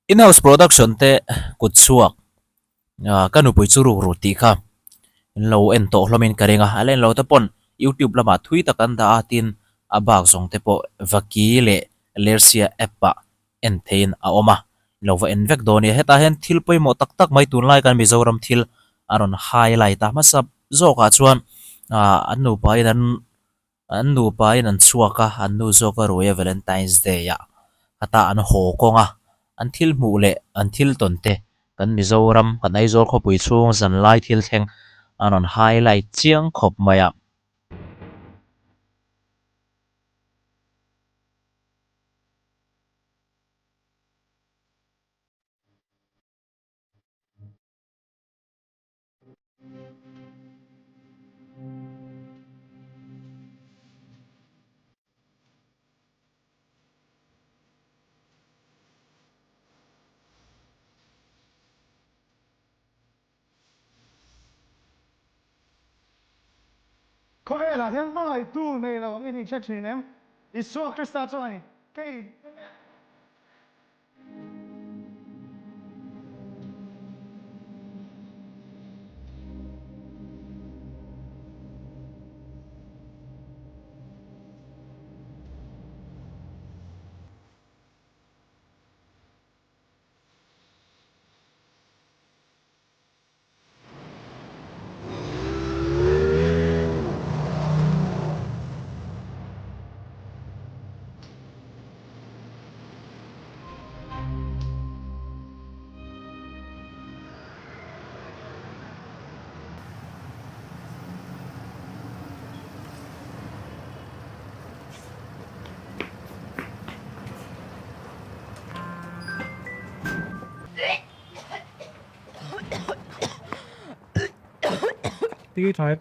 in-house production te kut chuak kanu pui chu ru ru ti kha lo en to hlomin karenga alen lo te pon YouTube lama thui takan da atin abak zong te po vaki le lersia appa en thein a oma lo va en vek doni heta hen thil poi mo tak tak mai tun lai kan mizoram thil aron highlight ta ma sap zo ka chuan anu pai dan anu pai nan chuaka anu zo ka roya Valentine's Day ya ata an ho konga an thil mu le an thil ton te kan mizoram kan aizol kho pui chung zan lai thil theng anon highlight chiang khop maya Có lẽ là thêm hai tu này là cái gì chắc chắn em. Ít số cái sao cho này. Cái Tí thôi.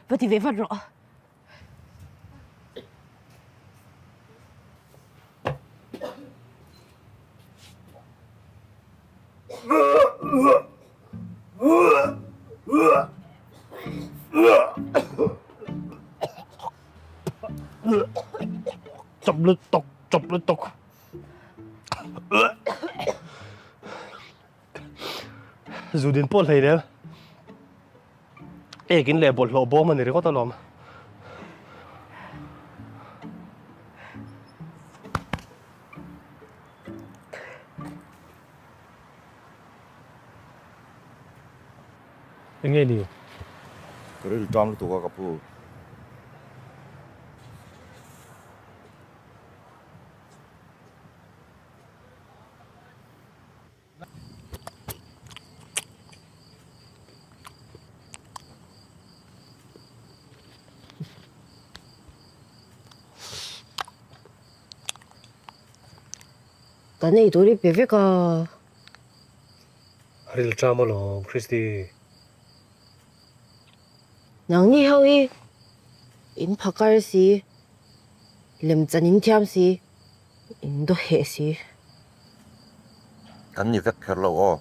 Vậy thì về phần rõ. Chọc liên tục. Dù đến bộ này đấy. Ê, cái này bộ lộ bố mà này có tao làm. Anh nghe đi. 그래도 짬을 또 가갖고 Cái này tôi đi về với cả. Hãy cho mà lo, Christy. Nang ni hao i. In phakar si. Lem chan in thiam si. In do he si. 간이 백혈로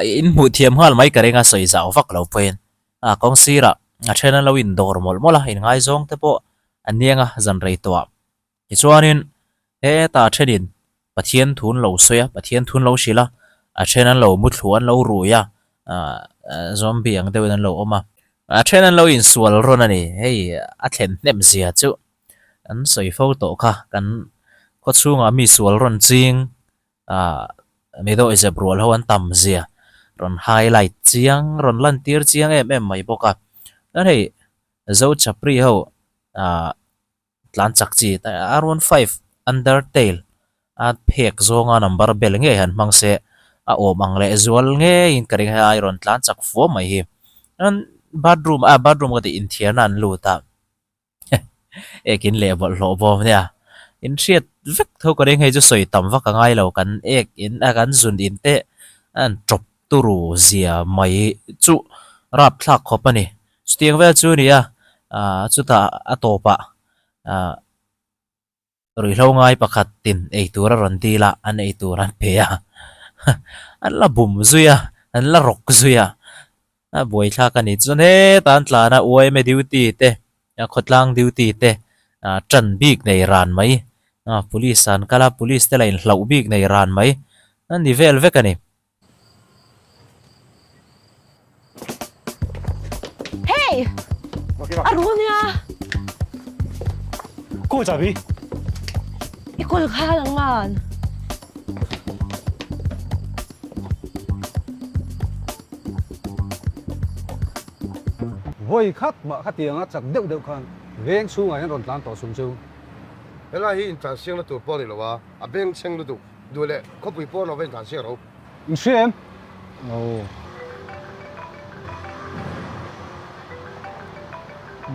in mu thiam hal mai karenga soi zau vak lo pen kong sira channel lo in dor mol mola in ngai zong te po anianga zan rei to ki chuanin he ta thenin pathian thun lo soya pathian thun lo shila channel lo mu thluan lo ruya zombie ang deuh an lo oma channel lo in sual ron ani hei a thlen nem zia chu an soi photo kha kan ko chunga mi sual ron ching mi do is a brol ho an tam zia ron highlight chiang ron lan tir chiang em mai boka an hei zo chapri ho tlan chak chi ta R15 undertail at phek zonga number bel nge han mangse om ang le zual nge in karing ha iron tlan chak fo mai hi an bedroom ka ti in thian an lu ta ekin le bol lo bom nia in triat vek tho ko reng he chu soi tam wa ka ngai lo kan ek in a kan zun in te an drop turu zia mai chu rap thlak khop ani stiang ve chu nia chu ta atopa rui lo ngai pakhat tin ei tura ron dila an ei turan pe a an la bum zuya an la rok zuya a boi thla kan ni chun he tan tla na oi me duty te khotlang duty te trần big nei ran mai police an kala police te lain hlau big nei ran mai an ni vel vek ani Hey! Arun ya! Cô chả bị. Ikol ka lang man. Voi khát mà khát tiền á chắc đậu đậu con. Veng xuống ngay nó lan tỏ xuống xuống. Thế là hiện tại xem nó tụt bao nhiêu rồi à bên xem nó tụt đuổi lại có bị bao nó bên tại xem đâu Anh xem. Ồ.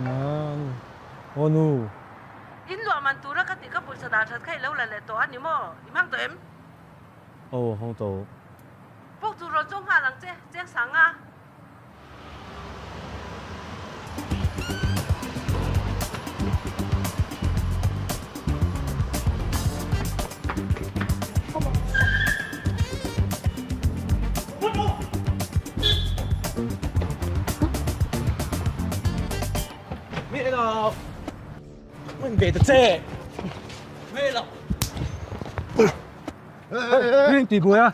Nang. Oh no. In lo man tura ka ti ka pulsa da that khai lo la le to ani mo imang to em Ồ không tổ. pok tu ro chong ha lang che che sang a Mẹ nào. Mình về thật xe. về là Anh tìm cô à?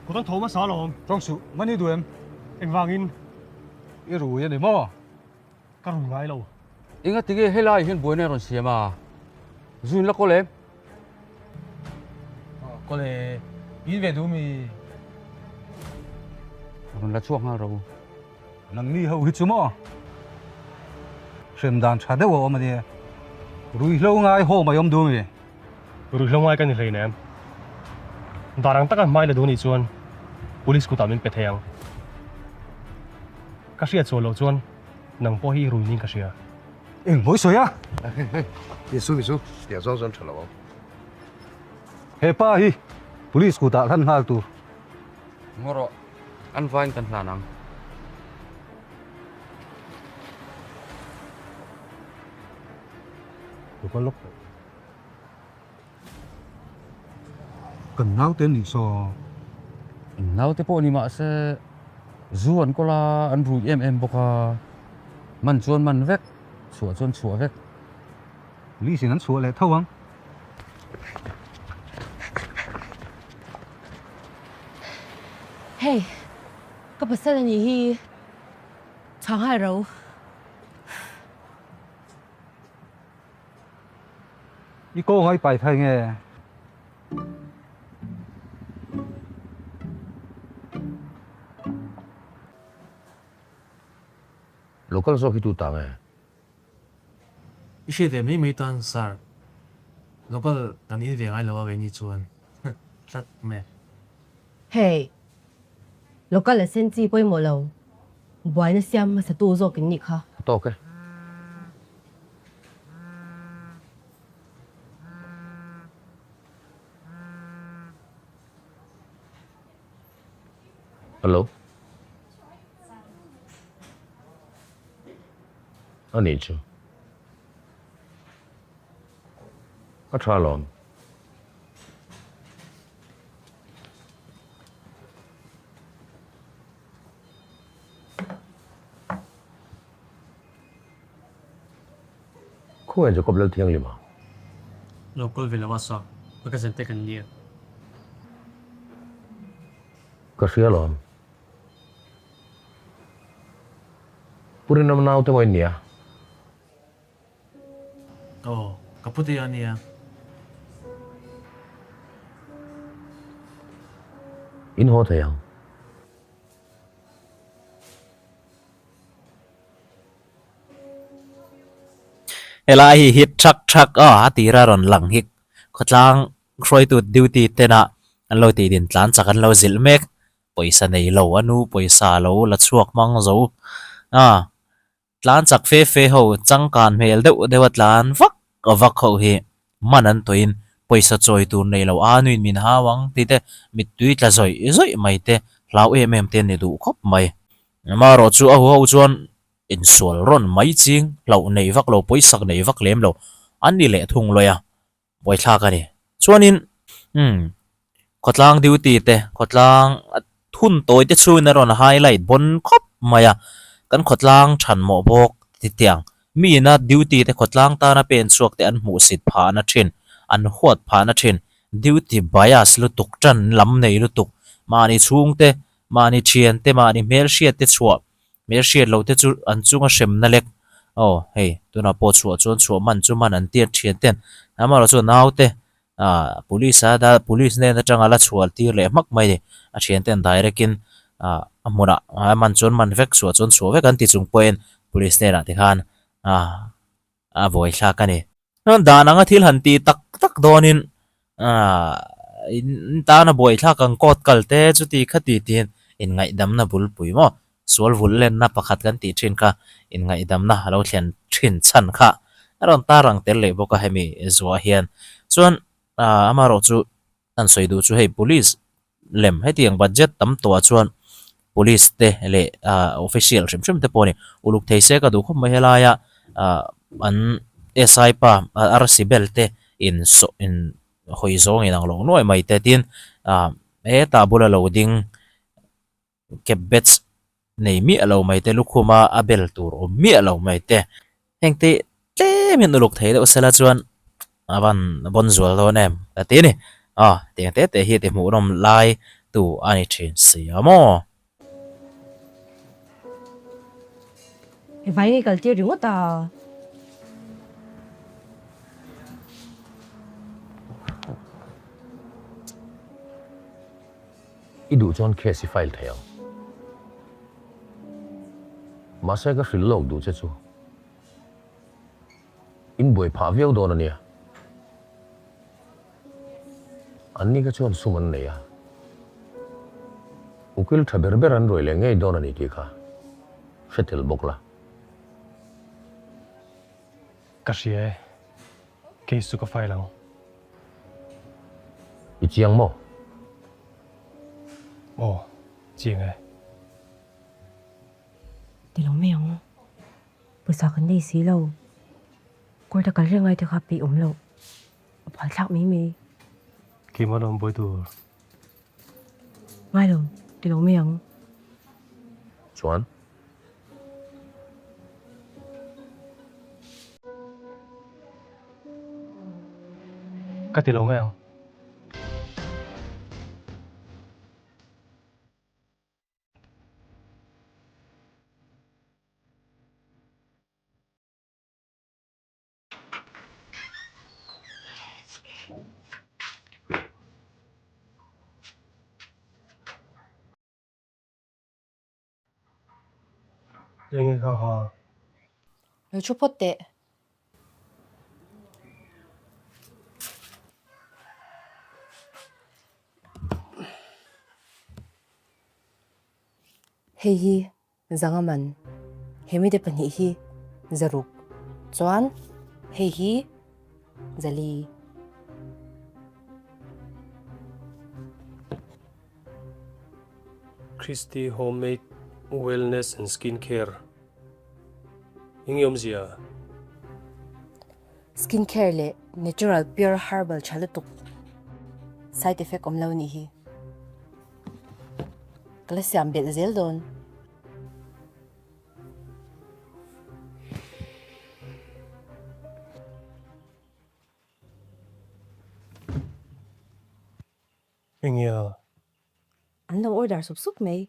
Cô đang thấu mà xả lòng. Trong sự mà đi đuổi em. Anh vàng in. Cái rủi em để mò. Các rùi ngay lâu. Ingat tige helai hian buai ron siama zun la kolem Có lẽ in về đủ mi. ron la chuak ha ro Nang ni hậu hít số mò. Xem đàn trả đâu mà đi. Rủi lâu ngay hồ mà yom đủ mi. Rùi lâu ngay cái này nè. Đã đang tắc mai là đồ này chuan. Police cũng tạm bên bệt hàng. Các sĩ cho lâu chuan. Nang po hi rùi nín các sĩ. Anh mỗi số à? đi xuống để cho dân trở lại He pa hi. Police cũng đã thân hai tu. ngoro an vain kan hlanang Tụi con lúc. Cần náo tên đi so. nau te po ni ma se zu an kola an ru em boka man chuan man vek chua chuan chua vek Lý xin hắn số lại thâu không? Hey! Kapag sa nanihi, chang hai rau. Ý cô hỏi bài thay nghe. local so khi tu tang à Ishe de mấy tan sar. Local tan in về ngay lo về ni chuan. Tắt mẹ. Hey! Lokal là sen chi bôi mồ lâu. Buổi nó xem mà sẽ tu zo kinh nhị ha. to cái hello anh đi chưa có trả lòng cô ấy cho có bao tiền mà Local về là wasa. Baka sente kan dia. có sữa lòng puri nam nào thế vậy nhỉ Oh, kaputi yan niya. in ho thấy không ela hi hit thak tira ron lang hik khotlang kroi tu duty tena an lo ti din tlan chakan lo zil mek poisa nei lo anu poisa lo la chuak mang zo tlan chak fe ho changkan mel deuh deuh tlan vak ho hi manan toin poisa choi tu nei lo anuin min hawang ti te mit tui tla zoi mai te lau em ten ni du khop mai ma ro chu a ho chuan in sual ron mai ching lo nei vak lo poisak nei vak lem lo an ni le thung loya boi thla ka ni chuanin khotlang duty te khotlang thun toy te chu na ron highlight bon khop maya kan khotlang than mo bok ti tiang mi na duty te khotlang ta na pen chuak te an mu sit pha na thin an huat pha na thin duty bias lu tuk tran lam nei lu tuk mani chung te mani thian te mani mel hriat te chua mel hriat lo te chu an chunga shem na lek hey tuna po chua chuan chua man chu man an tiar thian ten amaro chu naute police da police ne na tanga la chual tir le mak mai a thian ten direct in amuna man chon man vek chua chon chua vek an ti chung poin police ne ra ti khan voi thla ka ni non da nanga thil han ti tak tak donin in ta na boi thla kang kot kal te chu ti khati tin in ngai dam na bul pui mo sual vul len na pakhat kan ti thin kha in ngai dam na lo thlen thin chan kha aron ta rang tel le boka hemi zwa hian chuan amaro chu an soidu chu hei police lem hetiang budget tam to chuan police te le official rim te poni uluk theise ka du khom mai helaya an SI pa RC bel te in hoi zong in ang long noi mai te tin ta bula loading kep bets nei mi alo mai te lukhuma abel tur o mi alo mai te hengte tle min uluk thei de usala chuan avan bon zual do nem ta ti ni tiang te hi te mu rom lai tu ani thin siamo Vai ngay kaltir ringo ta. Idu John case file theo. Masa ka fil log du che chu. In boy pha veo do na nia. Anni ka chon suman ne ya. Ukil thaber an roi le ngai do na ni ti kha. Settle bokla. Kasia case su ka pholang Ichiang mo. Chiang Ti lo me ang. Pusa kan dei si lo. Kor ta kal ngai te kha pi lo. Phal thak mi. ki ma dom boy tu Ngai lo, ti lo me ang. Chuan. ka ti lo ngai yang ka ha Lo chu pot te. Hei hi zangaman. Hemi de pani hi zaruk. Chuan hei hi zali. Christy homemade wellness and skincare ingyom zia Skincare le natural pure herbal chalutuk. Side effect om lo ni hi. Kalasiam bet zel don. ingya Anong order sup may.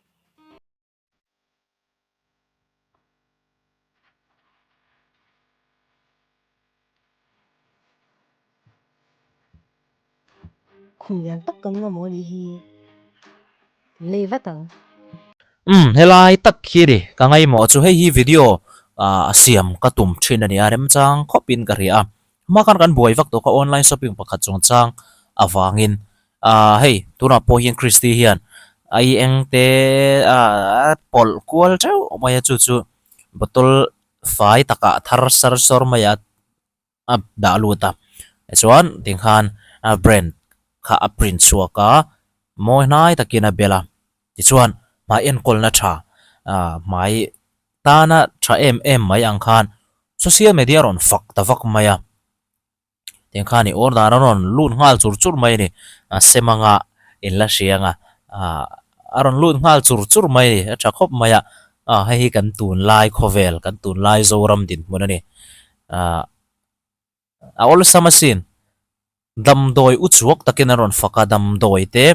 Kung yan takkan nga mo ni hi. Levat ang. helai tak hi ri ka ngai mo chu hei hi video asiam ka tum thin ani arem chang khopin ka ria ma kan buai vak to ka online shopping pakhat chung chang awangin hei tuna po hian Christy hian ai eng te pol kwal chau maya chu chu botol fai taka thar sar sor maya da luta chuan ding khan brand kha print suaka moi nai takina bela ti chuan ma en kol na tha mai ta na tha em mai ang khan social media ron fak ta vak maya ding khan ni or da ron lun ngal chur chur mai ni semanga in la sianga aron lun ngal chur chur mai tha khop maya hay kan tun lai khovel kan tun lai zoram din munani all samasin dam doi uchuak takin aron faka dam doi te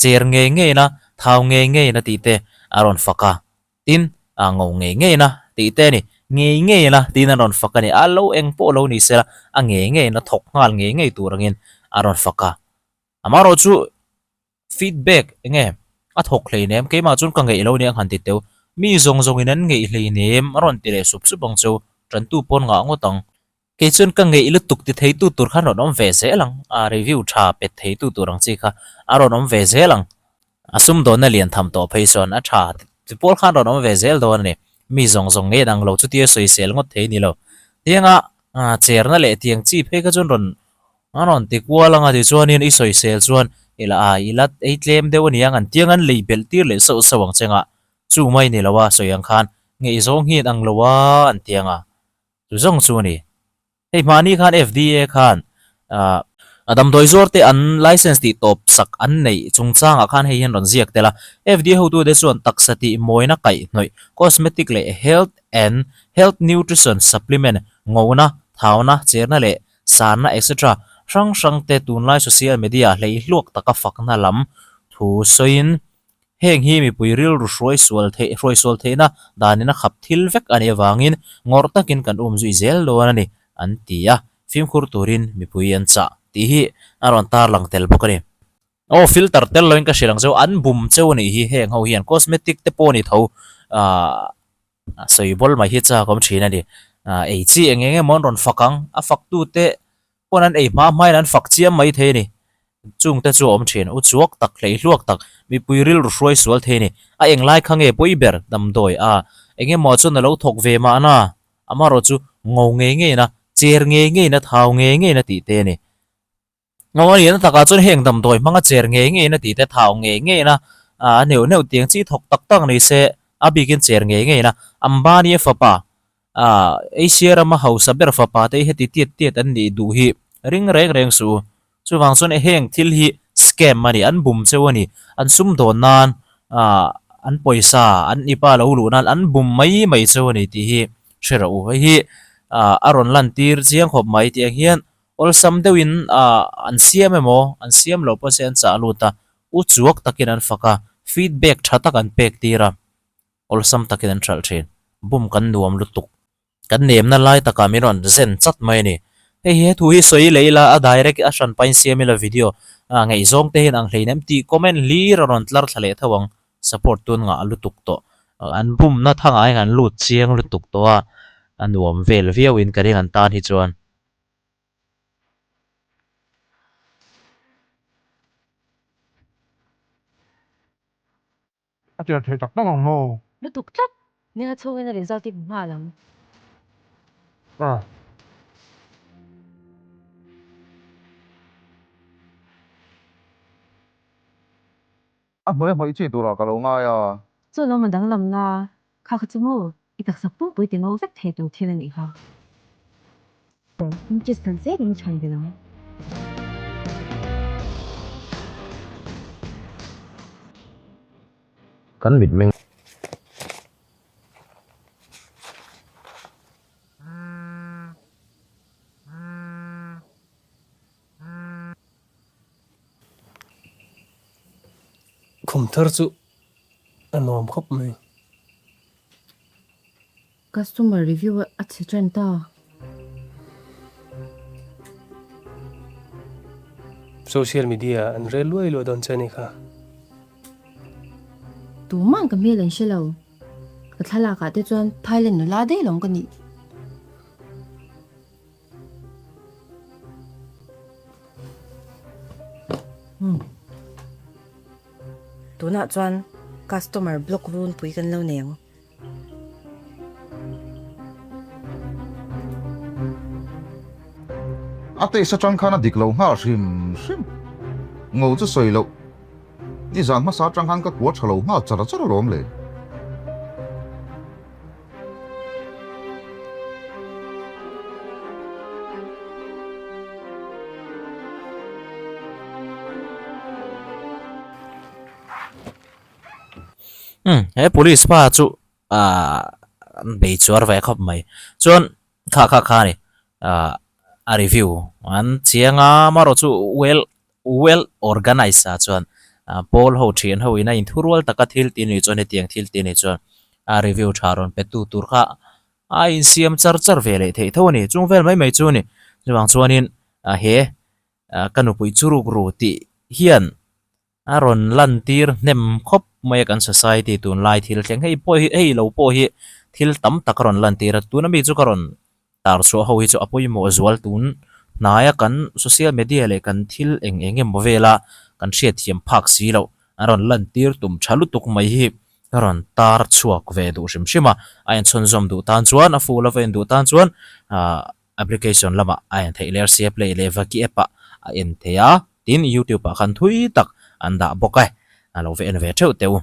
cher nge na thau nge na ti te aron faka tin ngau nge na ti te ni nge na tin aron faka ni alo eng po lo ni sela nge na thok ngal nge turangin aron faka amaro chu feedback nge thok hlei nem ke ma chun ka nge lo ni ang han ti teu mi zong zong in an nge hlei nem aron ti le sup bang chu tran tu pon nga ngotang ke chun ka nge ilu tuk ti thei tu tur khan ron ve se lang review tha pe thei tu turang chi kha aron ve se lang asum do na lian tham to phei son a tha ti pol khan ron ve zel do ni mi zong zong nge dang lo chu ti soi sel ngot thei ni lo tianga cher na le tiang chi phei ka chun ron aron ti kwa langa ti chuan in i soi sel chuan ila ilat ei tlem deu ni ang an tiang an lei bel tir le so sawang chenga chu mai ni lawa soyang khan ngei zong hi ang lawa an tianga chu zong chu ni hei mani khan FDA khan adam doi zor te an license ti top sak an nei chungchang a khan hei hian ron ziak tela FDA ho tu de chuan taksati moina kai noi cosmetic le health nutrition supplement ngona thauna cherna le sana etc sang te tun lai social media lei luak taka fakna lam thu soin heng hi mi puiril ru roi sual the na danina khap thil vek ani wangin ngor takin kan zui zel do ani an tia film khur turin mi pui an cha ti hi aron tar lang tel bokani filter tel loin ka silang zo an bum cheu ni hi heng ho hian cosmetic te poni tho soi bol mai hi cha kom thina ni ei chi enge mon ron fakang a fak tu te ponan ei ma mai nan fak chiam mai the ni chung te chu om thin u chuak tak hlei hluak tak mi puiril ru roi sual the ni a eng lai khange poi ber dam doi enge mo chu na lo thok ve ma na amaro chu ngau nge na cher nge na thau nge na ti te ni ngau ni na taka chun heng dam doi manga cher nge na ti te thau nge na neu tiang chi thok tak tak ni se abikin cher nge na ambani fapa Asia ma hausa ber fapa te he ti tiet an ni du hi ring reng su chu wang son heng thil hi scam mani an bum chewani an sum don nan an poisa an ipa lo lu nan an bum mai chewani ti hi shera u hi aron lan tir chiang khop mai ti hian ol sam deuin an siam emo an siam lo percent cha luta u chuak takin an faka feedback thatak an pek tira ol sam takin an thal thin bum kan nuam lutuk kan nem na lai taka miron zen chat mai ni he thu hi soi leila a direct a shan pain siamila video ngei zong te hin ang hleinem ti comment li ron tlar thale thawang support tun nga lutuk to an bum na thang ai an lut chiang lutuk to an nuam vel viawin karing an tan hi chuan a tiệt thầy tắc tắc ngầu ngầu nó tục chắc nên là thôi nên để giao tiếp hòa lắm mới mới chỉ tụ là cái lâu ngay rồi nó mà đáng lầm là khá khá chung ngô ít đặc sắc bút với tiếng ngô vết thầy đầu tiên là nghỉ hả chỉ cần xét những chuyện gì đó กันบิดแมง khum thar chu anom khop mai customer review at se chen ta social media an railway lo don chani kha tu mang ka me len shelo ka thala ka te chuan thailand no la de long ka ni tu na chuan customer block run pui kan lo neng ate sa chang khana dik lo nga sim ngô chu soi lo ni zan ma sa chang han ka kwa chalo nga chara lom le he police pa chu bị chuột về khóc mày chuan kha này review an chiang mà rồi chu well organized chuan Paul ho thian ho ina in thurwal taka thil ti ni chuan hetiang thil ti ni chuan review tharon petu tur kha in siam char vele thei tho ni chung vel mai chu ni chuang chuanin he kanupui churuk ru ti hian aron lan tir nem khop mai kan society tun lai thil tleng hei lo po hi thil tam tak ron lan tir tuna mi chu karon tar so ho hi chu apoi mo zual tun naya kan social media le kan thil eng mo vela kan hriat thiam phak si lo aron lan tir tum thalu tuk mai hi karon tar chuak ve du shim shima ayan chon zom du tan chuan a full of du tan chuan application lama ayan thei ler sia play le vaki epa a en thea tin youtube a khan thui tak anda bokai alo ve en ve theu teu